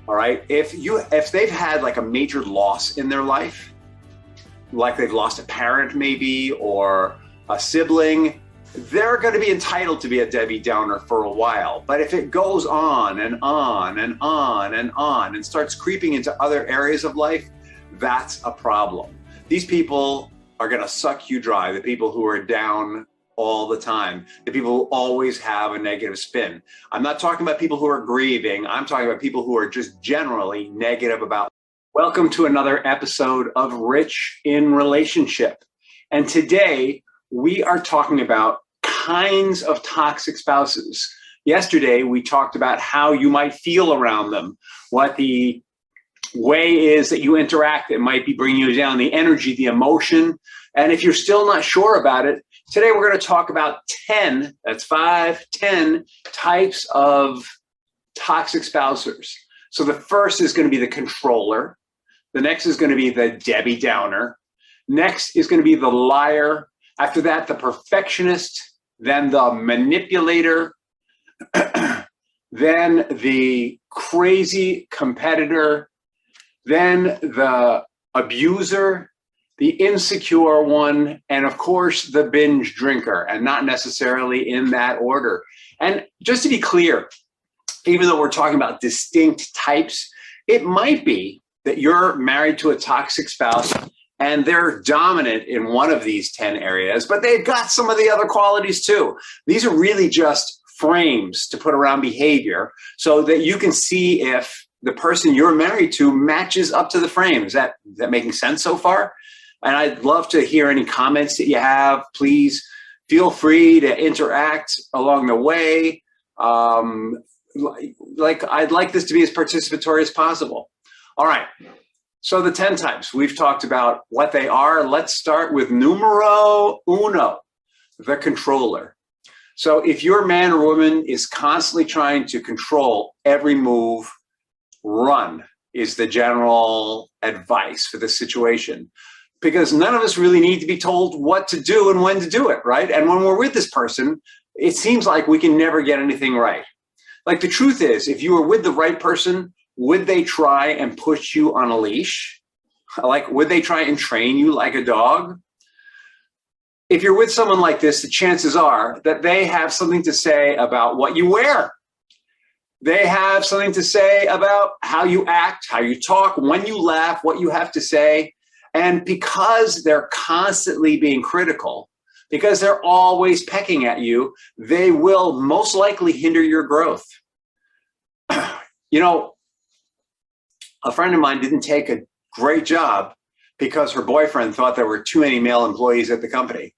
All right. If they've had like a major loss in their life, like they've lost a parent maybe or a sibling, they're going to be entitled to be a Debbie Downer for a while. But if it goes on and on and on and on and starts creeping into other areas of life, that's a problem. These people are going to suck you dry, the people who are down all the time, the people who always have a negative spin. I'm not talking about people who are grieving. I'm talking about people who are just generally negative about. Welcome to another episode of Rich in Relationship. And today we are talking about kinds of toxic spouses. Yesterday, we talked about how you might feel around them, what the way is that you interact that might be bringing you down, the energy, the emotion. And if you're still not sure about it, today we're going to talk about 10 types of toxic spouses. So the first is going to be the controller. The next is going to be the Debbie Downer. Next is going to be the liar. After that, the perfectionist, then the manipulator, then the crazy competitor, then the abuser, the insecure one, and of course, the binge drinker, and not necessarily in that order. And just to be clear, even though we're talking about distinct types, it might be that you're married to a toxic spouse and they're dominant in one of these 10 areas, but they've got some of the other qualities too. These are really just frames to put around behavior so that you can see if the person you're married to matches up to the frame. Is that making sense so far? And I'd love to hear any comments that you have. Please feel free to interact along the way. I'd like this to be as participatory as possible. All right. So the 10 types, we've talked about what they are. Let's start with numero uno, the controller. So if your man or woman is constantly trying to control every move, run is the general advice for this situation. Because none of us really need to be told what to do and when to do it, right? And when we're with this person, it seems like we can never get anything right. Like the truth is, if you were with the right person, would they try and put you on a leash? Like, would they try and train you like a dog? If you're with someone like this, the chances are that they have something to say about what you wear. They have something to say about how you act, how you talk, when you laugh, what you have to say. And because they're constantly being critical, because they're always pecking at you, they will most likely hinder your growth. You know, a friend of mine didn't take a great job because her boyfriend thought there were too many male employees at the company.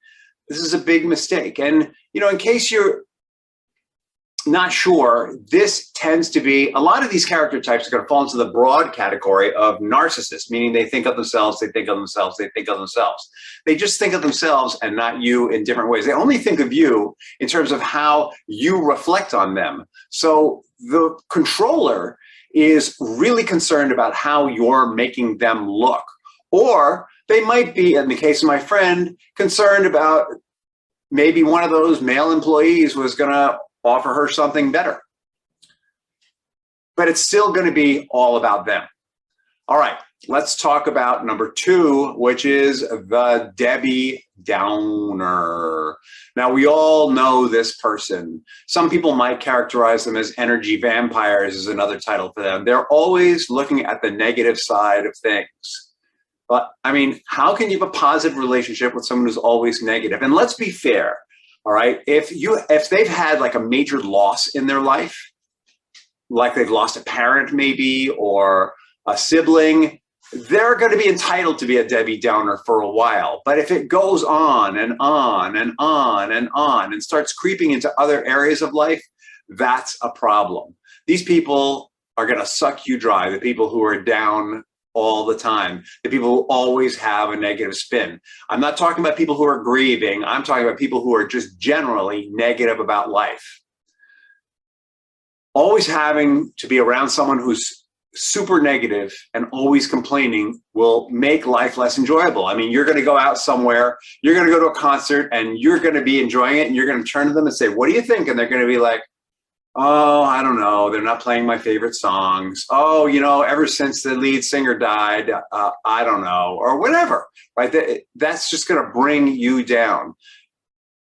This is a big mistake. And, you know, in case you're not sure, this tends to be, a lot of these character types are going to fall into the broad category of narcissists, meaning they think of themselves, they think of themselves, they think of themselves. They just think of themselves and not you in different ways. They only think of you in terms of how you reflect on them. So the controller is really concerned about how you're making them look. Or they might be, in the case of my friend, concerned about maybe one of those male employees was going to offer her something better. But it's still going to be all about them. All right, let's talk about number 2, which is the Debbie Downer. Now, we all know this person. Some people might characterize them as energy vampires is another title for them. They're always looking at the negative side of things. But I mean, how can you have a positive relationship with someone who's always negative? And let's be fair, all right? If they've had like a major loss in their life, like they've lost a parent maybe or a sibling, they're going to be entitled to be a Debbie Downer for a while. But if it goes on and on and on and on and starts creeping into other areas of life, that's a problem. These people are going to suck you dry, the people who are down all the time, the people who always have a negative spin. I'm not talking about people who are grieving. I'm talking about people who are just generally negative about life. Always having to be around someone who's super negative and always complaining will make life less enjoyable. I mean, you're going to go out somewhere, you're going to go to a concert and you're going to be enjoying it and you're going to turn to them and say, what do you think? And they're going to be like, Oh, I don't know. They're not playing my favorite songs. Oh, ever since the lead singer died, I don't know, or whatever, right? That's just going to bring you down.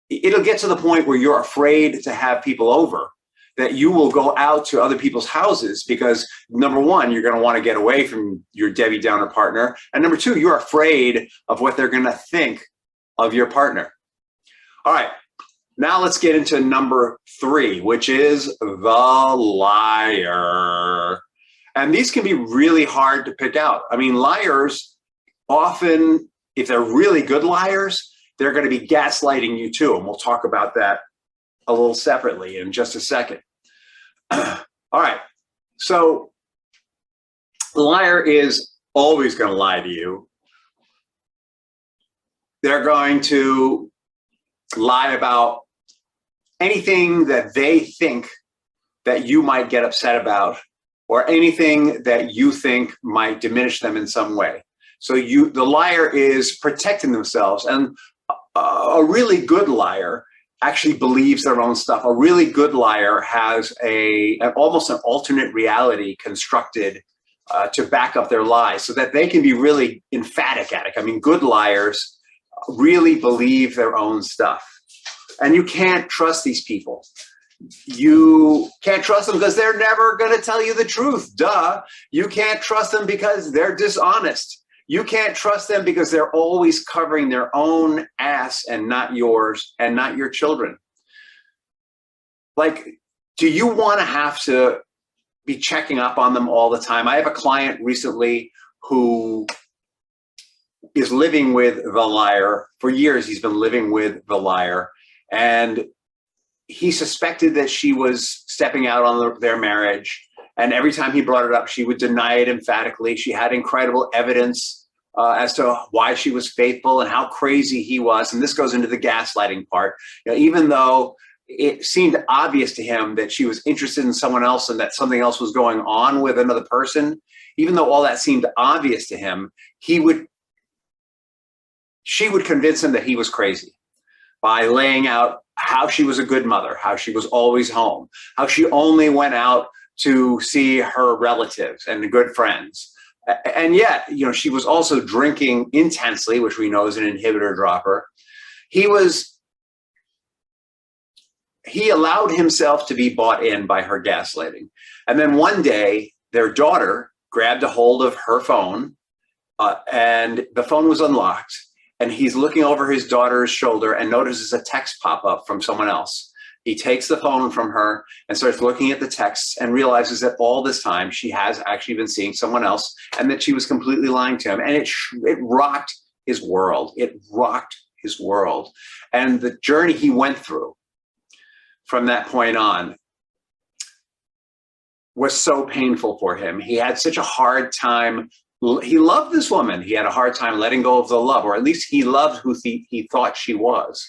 It'll get to the point where you're afraid to have people over, that you will go out to other people's houses because, number one, you're going to want to get away from your Debbie Downer partner. And number two, you're afraid of what they're going to think of your partner. All right. Now let's get into number 3, which is the liar. And these can be really hard to pick out. I mean, liars often, if they're really good liars, they're going to be gaslighting you too. And we'll talk about that a little separately in just a second. All right. So the liar is always going to lie to you. They're going to lie about anything that they think that you might get upset about, or anything that you think might diminish them in some way. So the liar is protecting themselves, and a really good liar actually believes their own stuff. A really good liar has almost an alternate reality constructed to back up their lies, so that they can be really emphatic at it. I mean, good liars really believe their own stuff. And you can't trust these people. You can't trust them because they're never going to tell you the truth. Duh. You can't trust them because they're dishonest. You can't trust them because they're always covering their own ass and not yours and not your children. Like, do you want to have to be checking up on them all the time? I have a client recently who is living with the liar. For years, he's been living with the liar. And he suspected that she was stepping out on their marriage. And every time he brought it up, she would deny it emphatically. She had incredible evidence as to why she was faithful and how crazy he was. And this goes into the gaslighting part. Even though it seemed obvious to him that she was interested in someone else and that something else was going on with another person, even though all that seemed obvious to him, she would convince him that he was crazy by laying out how she was a good mother, how she was always home, how she only went out to see her relatives and good friends. And yet, she was also drinking intensely, which we know is an inhibitor dropper. He allowed himself to be bought in by her gaslighting. And then one day, their daughter grabbed a hold of her phone, and the phone was unlocked. And he's looking over his daughter's shoulder and notices a text pop up from someone else. He takes the phone from her and starts looking at the texts and realizes that all this time she has actually been seeing someone else, and that she was completely lying to him. And it rocked his world. It rocked his world. And the journey he went through from that point on was so painful for him. He had such a hard time. He loved this woman. He had a hard time letting go of the love, or at least he loved who he thought she was.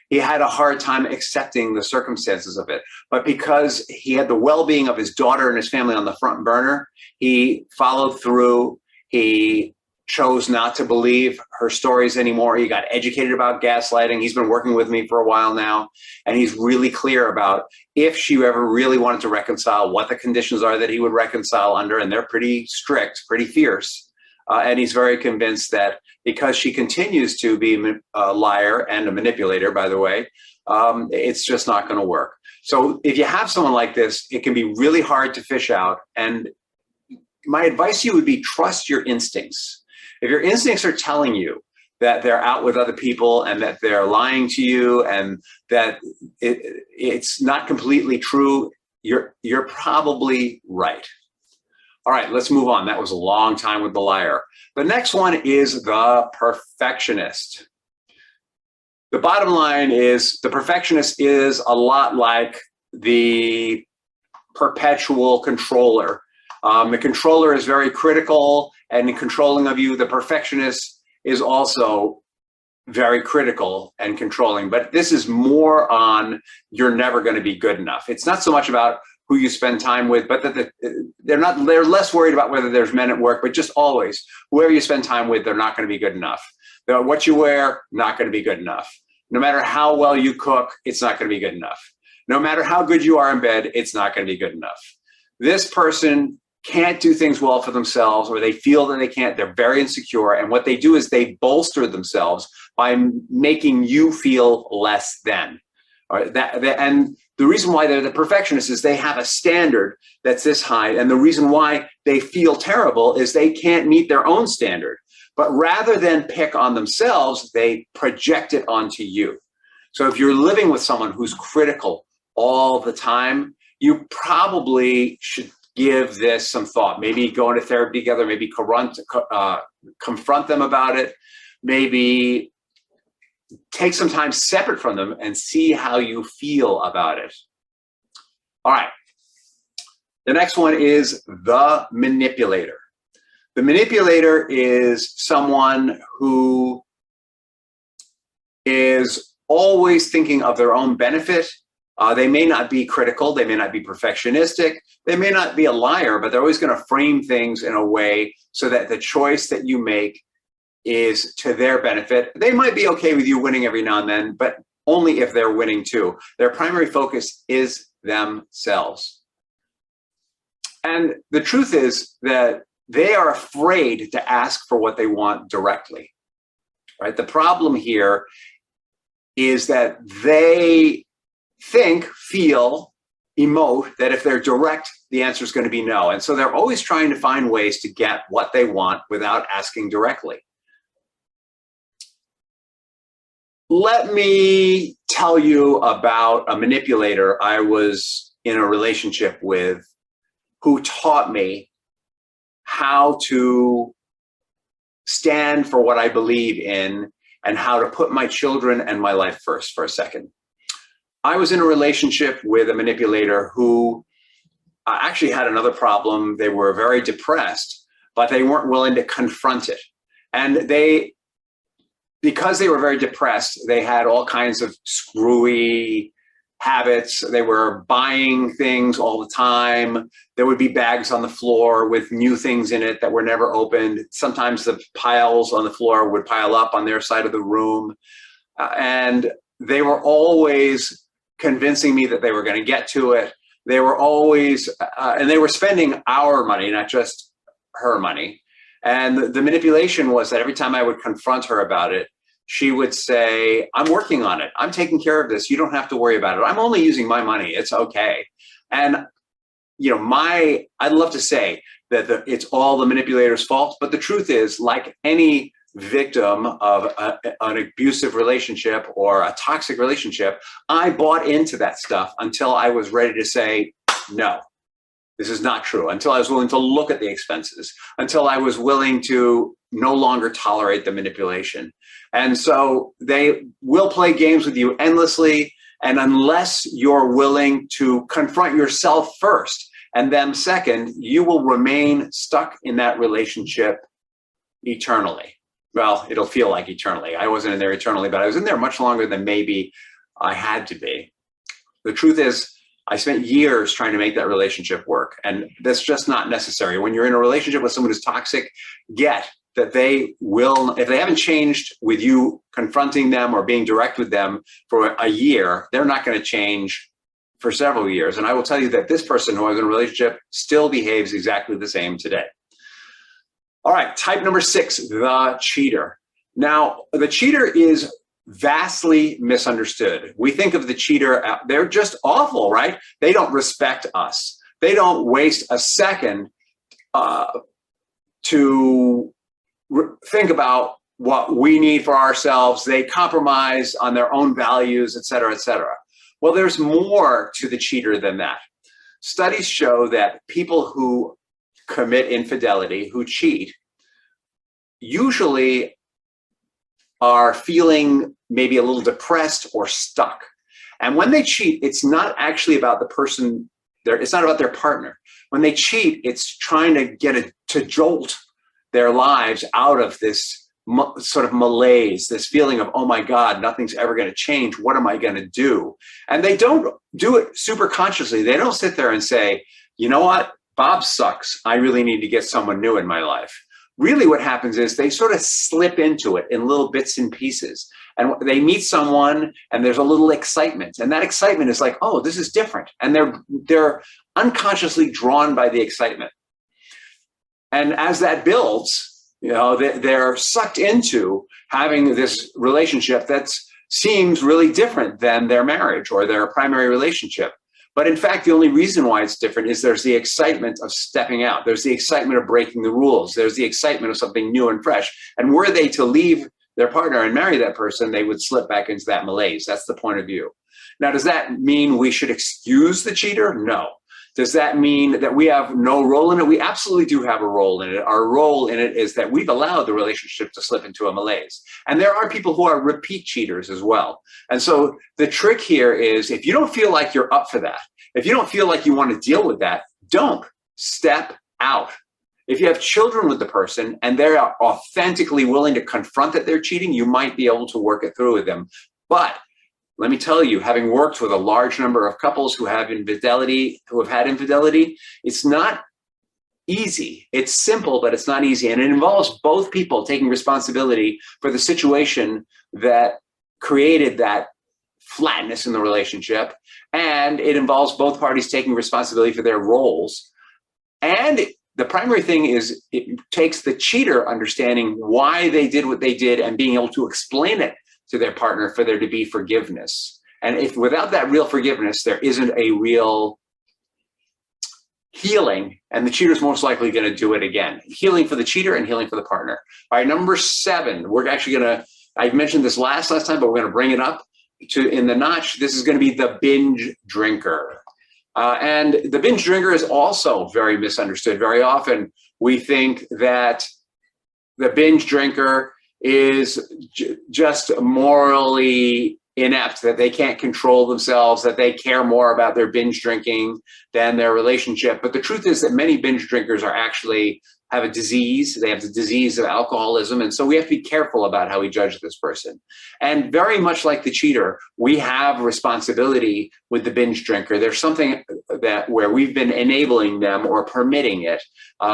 He had a hard time accepting the circumstances of it. But because he had the well-being of his daughter and his family on the front burner, he followed through. He chose not to believe her stories anymore. He got educated about gaslighting. He's been working with me for a while now, and he's really clear about if she ever really wanted to reconcile, what the conditions are that he would reconcile under, and they're pretty strict, pretty fierce. And he's very convinced that because she continues to be a liar and a manipulator, by the way, it's just not going to work. So if you have someone like this, it can be really hard to fish out. And my advice to you would be trust your instincts. If your instincts are telling you that they're out with other people and that they're lying to you and that it's not completely true, you're probably right. All right, let's move on. That was a long time with the liar. The next one is the perfectionist. The bottom line is the perfectionist is a lot like the perpetual controller. The controller is very critical and controlling of you. The perfectionist is also very critical and controlling, but this is more on you're never going to be good enough. It's not so much about who you spend time with, but they're less worried about whether there's men at work, but just always whoever you spend time with, they're not going to be good enough. What you wear, not going to be good enough. No matter how well you cook, it's not going to be good enough. No matter how good you are in bed, it's not going to be good enough. This person can't do things well for themselves, or they feel that they can't. They're very insecure. And what they do is they bolster themselves by making you feel less than. All right, and the reason why they're the perfectionists is they have a standard that's this high. And the reason why they feel terrible is they can't meet their own standard. But rather than pick on themselves, they project it onto you. So if you're living with someone who's critical all the time, you probably should give this some thought. Maybe go into therapy together, maybe confront them about it, maybe take some time separate from them and see how you feel about it. All right. The next one is the manipulator. The manipulator is someone who is always thinking of their own benefit. They may not be critical, they may not be perfectionistic, they may not be a liar, but they're always going to frame things in a way so that the choice that you make is to their benefit. They might be okay with you winning every now and then, but only if they're winning too. Their primary focus is themselves. And the truth is that they are afraid to ask for what they want directly, right? The problem here is that they think, feel, emote that if they're direct, the answer is going to be no. And so they're always trying to find ways to get what they want without asking directly. Let me tell you about a manipulator I was in a relationship with who taught me how to stand for what I believe in and how to put my children and my life first for a second. I was in a relationship with a manipulator who actually had another problem. They were very depressed, but they weren't willing to confront it. And because they were very depressed, they had all kinds of screwy habits. They were buying things all the time. There would be bags on the floor with new things in it that were never opened. Sometimes the piles on the floor would pile up on their side of the room. And they were always convincing me that they were going to get to it. They were always, and they were spending our money, not just her money. And the manipulation was that every time I would confront her about it, she would say, I'm working on it. I'm taking care of this. You don't have to worry about it. I'm only using my money. It's okay. And, you know, I'd love to say that it's all the manipulator's fault, but the truth is, like any victim of an abusive relationship or a toxic relationship, I bought into that stuff until I was ready to say, no, this is not true, until I was willing to look at the expenses, until I was willing to no longer tolerate the manipulation. And so they will play games with you endlessly. And unless you're willing to confront yourself first and them second, you will remain stuck in that relationship eternally. Well, it'll feel like eternally. I wasn't in there eternally, but I was in there much longer than maybe I had to be. The truth is, I spent years trying to make that relationship work, and that's just not necessary. When you're in a relationship with someone who's toxic, get that they will, if they haven't changed with you confronting them or being direct with them for a year, they're not going to change for several years. And I will tell you that this person who I was in a relationship still behaves exactly the same today. All right, type number 6, the cheater. Now, the cheater is vastly misunderstood. We think of the cheater, they're just awful, right? They don't respect us. They don't waste a second to think about what we need for ourselves. They compromise on their own values, et cetera, et cetera. Well, there's more to the cheater than that. Studies show that people who commit infidelity, who cheat, usually are feeling maybe a little depressed or stuck. And when they cheat, it's not actually about the person, it's not about their partner. When they cheat, it's trying to to jolt their lives out of this sort of malaise, this feeling of, oh my God, nothing's ever going to change. What am I going to do? And they don't do it super consciously. They don't sit there and say, you know what, Bob sucks. I really need to get someone new in my life. Really what happens is they sort of slip into it in little bits and pieces. And they meet someone and there's a little excitement. And that excitement is like, oh, this is different. And they're unconsciously drawn by the excitement. And as that builds, they're sucked into having this relationship that seems really different than their marriage or their primary relationship. But in fact, the only reason why it's different is there's the excitement of stepping out. There's the excitement of breaking the rules. There's the excitement of something new and fresh. And were they to leave their partner and marry that person, they would slip back into that malaise. That's the point of view. Now, does that mean we should excuse the cheater? No. Does that mean that we have no role in it? We absolutely do have a role in it. Our role in it is that we've allowed the relationship to slip into a malaise. And there are people who are repeat cheaters as well. And so the trick here is, if you don't feel like you're up for that, if you don't feel like you want to deal with that, don't step out. If you have children with the person and they're authentically willing to confront that they're cheating, you might be able to work it through with them. But let me tell you, having worked with a large number of couples who have had infidelity, it's not easy. It's simple, but it's not easy. And it involves both people taking responsibility for the situation that created that flatness in the relationship. And it involves both parties taking responsibility for their roles. And the primary thing is, it takes the cheater understanding why they did what they did and being able to explain it to their partner for there to be forgiveness. And if without that real forgiveness, there isn't a real healing, and the cheater's most likely going to do it again. Healing for the cheater and healing for the partner. All right, number 7, we're actually going to, I mentioned this last time, but we're going to bring it up in the notch. This is going to be the binge drinker. And the binge drinker is also very misunderstood. Very often we think that the binge drinker is just morally inept, that they can't control themselves, that they care more about their binge drinking than their relationship. But the truth is that many binge drinkers are actually have a disease. They have the disease of alcoholism. And so we have to be careful about how we judge this person. And very much like the cheater, we have responsibility with the binge drinker. There's something that where we've been enabling them or permitting it.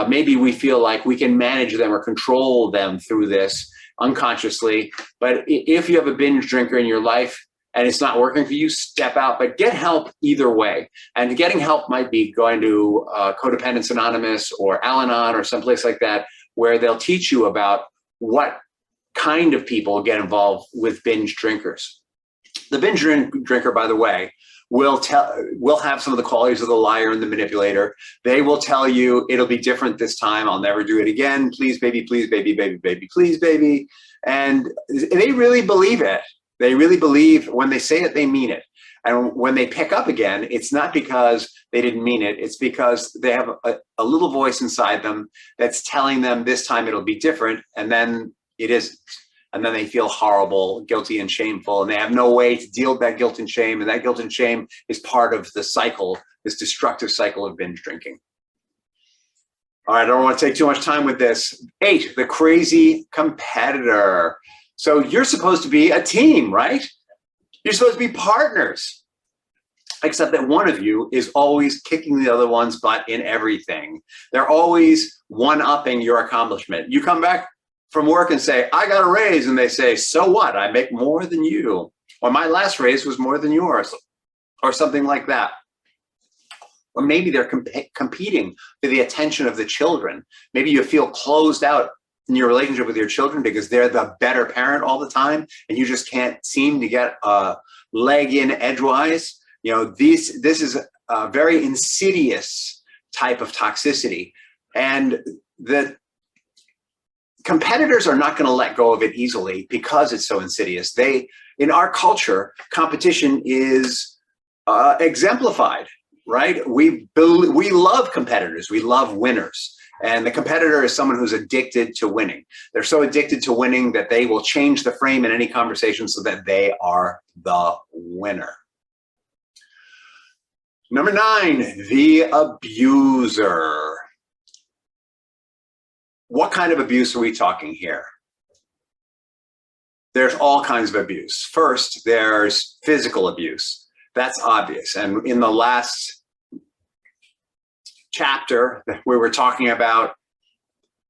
Maybe we feel like we can manage them or control them through this unconsciously. But if you have a binge drinker in your life and it's not working for you, step out, but get help either way. And getting help might be going to Codependence Anonymous or Al-Anon or someplace like that, where they'll teach you about what kind of people get involved with binge drinkers. The binge drinker, by the way, will have some of the qualities of the liar and the manipulator. They will tell you it'll be different this time. I'll never do it again. Please, baby, please, baby, baby, baby, please, baby. And they really believe it. They really believe when they say it, they mean it. And when they pick up again, it's not because they didn't mean it. It's because they have a little voice inside them that's telling them this time it'll be different. And then it isn't. And then they feel horrible, guilty, and shameful, and they have no way to deal with that guilt and shame. And that guilt and shame is part of the cycle, this destructive cycle of binge drinking. All right, I don't want to take too much time with this. 8, the crazy competitor. So you're supposed to be a team, right? You're supposed to be partners, except that one of you is always kicking the other one's butt in everything. They're always one-upping your accomplishment. You come back from work and say, I got a raise. And they say, so what? I make more than you. Or my last raise was more than yours. Or something like that. Or maybe they're competing for the attention of the children. Maybe you feel closed out in your relationship with your children because they're the better parent all the time. And you just can't seem to get a leg in edgewise. You know, this is a very insidious type of toxicity. And the competitors are not going to let go of it easily because it's so insidious. In our culture, competition is exemplified, right? We love competitors. We love winners. And the competitor is someone who's addicted to winning. They're so addicted to winning that they will change the frame in any conversation so that they are the winner. Number 9, the abuser. What kind of abuse are we talking here? There's all kinds of abuse. First, there's physical abuse. That's obvious. And in the last chapter, we were talking about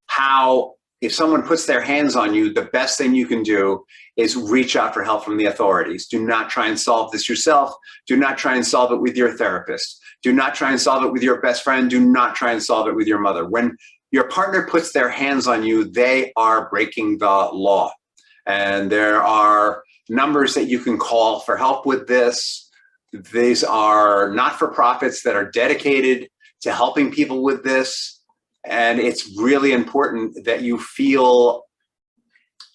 how if someone puts their hands on you, the best thing you can do is reach out for help from the authorities. Do not try and solve this yourself. Do not try and solve it with your therapist. Do not try and solve it with your best friend. Do not try and solve it with your mother. When your partner puts their hands on you, they are breaking the law. And there are numbers that you can call for help with this. These are not-for-profits that are dedicated to helping people with this. And it's really important that you feel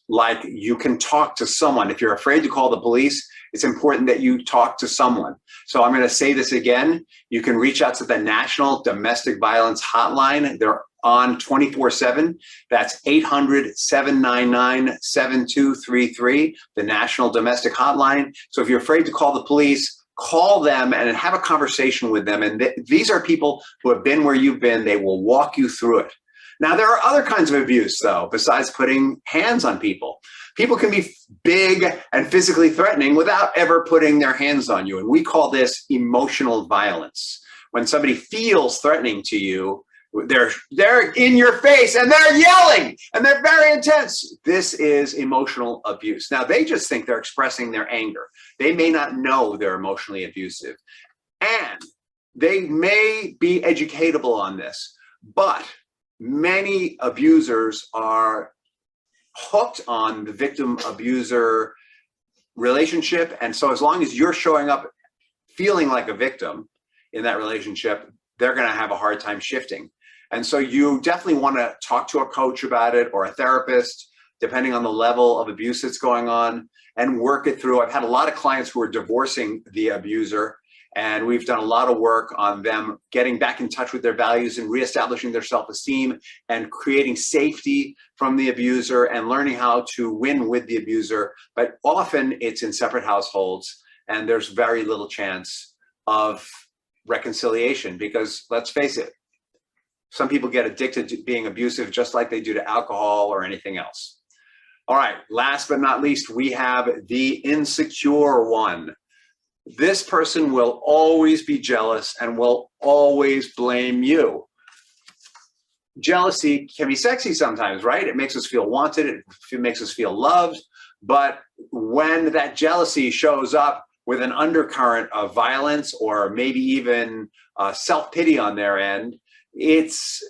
like you can talk to someone. If you're afraid to call the police, it's important that you talk to someone. So I'm going to say this again. You can reach out to the National Domestic Violence Hotline. They're on 24/7. That's 800-799-7233, the National Domestic Hotline. So if you're afraid to call the police, call them and have a conversation with them. And these are people who have been where you've been. They will walk you through it. Now, there are other kinds of abuse, though, besides putting hands on people. People can be big and physically threatening without ever putting their hands on you. And we call this emotional violence. When somebody feels threatening to you, they're in your face and they're yelling and they're very intense. This is emotional abuse. Now, they just think they're expressing their anger. They may not know they're emotionally abusive. And they may be educatable on this, but many abusers are hooked on the victim-abuser relationship. And so as long as you're showing up feeling like a victim in that relationship, they're going to have a hard time shifting. And so you definitely want to talk to a coach about it or a therapist, depending on the level of abuse that's going on, and work it through. I've had a lot of clients who are divorcing the abuser, and we've done a lot of work on them getting back in touch with their values and reestablishing their self-esteem and creating safety from the abuser and learning how to win with the abuser. But often it's in separate households, and there's very little chance of reconciliation because, let's face it, some people get addicted to being abusive just like they do to alcohol or anything else. All right, last but not least, we have the insecure one. This person will always be jealous and will always blame you. Jealousy can be sexy sometimes, right? It makes us feel wanted, it makes us feel loved, but when that jealousy shows up with an undercurrent of violence or maybe even self-pity on their end, it's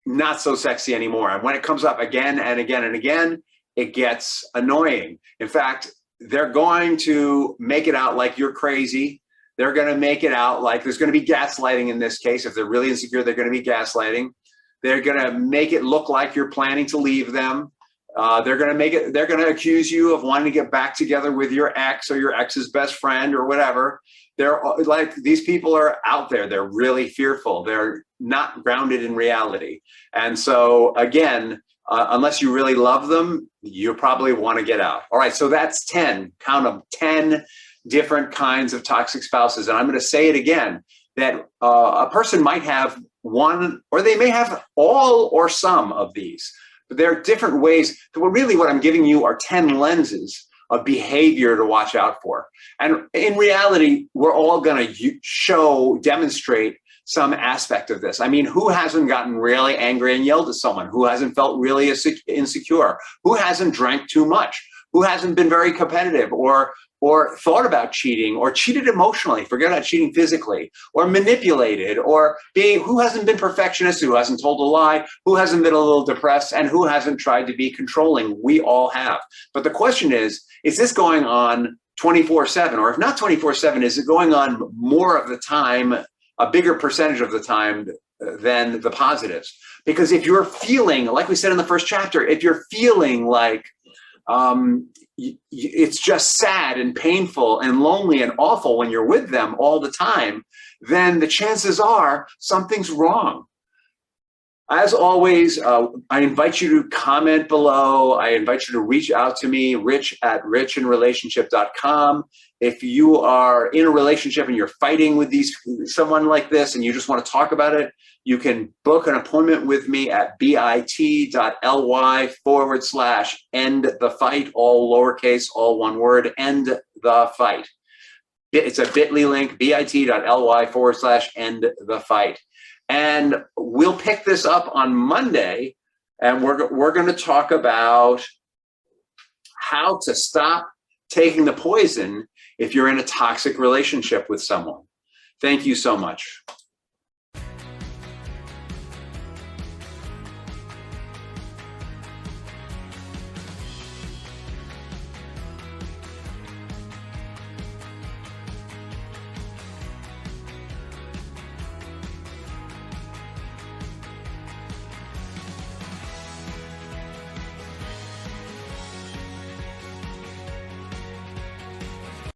not so sexy anymore. And when it comes up again and again and again, it gets annoying. In fact, they're going to make it out like you're crazy. They're going to make it out like there's going to be gaslighting in this case. If they're really insecure, they're going to be gaslighting. They're going to make it look like you're planning to leave them. They're going to accuse you of wanting to get back together with your ex or your ex's best friend or whatever. They're like, these people are out there. They're really fearful. They're not grounded in reality. And so again, unless you really love them, you probably want to get out. All right, so that's 10, count them, 10 different kinds of toxic spouses. And I'm going to say it again, that a person might have one, or they may have all or some of these. But there are different ways. Well, really what I'm giving you are 10 lenses of behavior to watch out for. And in reality, we're all going to demonstrate some aspect of this. I mean, who hasn't gotten really angry and yelled at someone? Who hasn't felt really insecure? Who hasn't drank too much? Who hasn't been very competitive or thought about cheating or cheated emotionally, forget about cheating physically, or manipulated, or who hasn't been perfectionist, who hasn't told a lie, who hasn't been a little depressed, and who hasn't tried to be controlling? We all have. But the question is this going on 24/7? Or if not 24/7, is it going on more of the time, a bigger percentage of the time than the positives? Because if you're feeling, like we said in the first chapter, if you're feeling like it's just sad and painful and lonely and awful when you're with them all the time, then the chances are something's wrong. As always, I invite you to comment below. I invite you to reach out to me, rich@richinrelationship.com. If you are in a relationship and you're fighting with someone like this and you just want to talk about it, you can book an appointment with me at bit.ly/end-the-fight, all lowercase, all one word, end the fight. It's a bit.ly link, bit.ly/end-the-fight. And we'll pick this up on Monday And we're going to talk about how to stop taking the poison if you're in a toxic relationship with someone. Thank you so much.